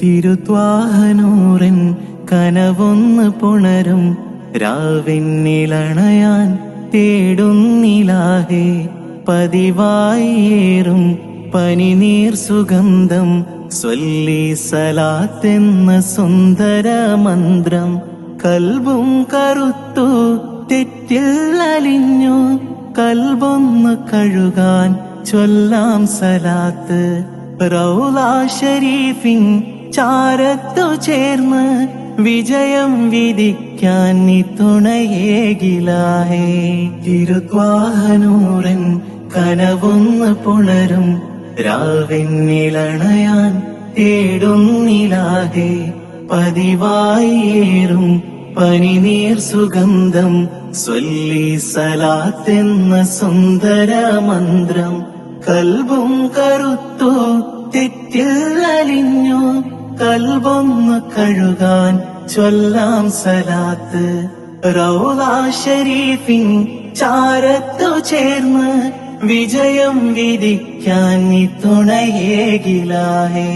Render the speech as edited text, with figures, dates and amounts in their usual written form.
തിരുത്വാഹനൂറിൻ കനവൊന്ന് പുണരും രാവിന്നിലണയാൻ തേടുന്നിലാഹേ. പതിവായേറും പനിനീർ സുഗന്ധം സ്വല്ലി സലാത്തെന്ന സുന്ദര മന്ത്രം. കൽബും കറുത്തു തെറ്റിൽ അലിഞ്ഞു, കൽബൊന്ന് കഴുകാൻ ചൊല്ലാം സലാത്ത്. റൗള ഷരീഫിൻ ചാരത്തു ചേർന്ന് വിജയം വിധിക്കാൻ നീ തുണയേകിലാഹേ. തിരുത്വാഹനൂറിൻ കനവൊന്ന് പുണരും രാവിന്നിലണയാൻ തേടുന്നിലാഹേ. പതിവായേറും പനിനീർ സുഗന്ധം സ്വല്ലി സലാത്തെന്ന സുന്ദര മന്ത്രം. കൽബും കറുത്തു തെറ്റിൽ അലിഞ്ഞു, കൽബൊന്ന് കഴുകാൻ ചൊല്ലാം സലാത്ത്. റൗള ഷരീഫിൻ ചാരത്തു ചേർന്ന് വിജയം വിധിക്കാൻ നീ തുണയേകിലാഹേ.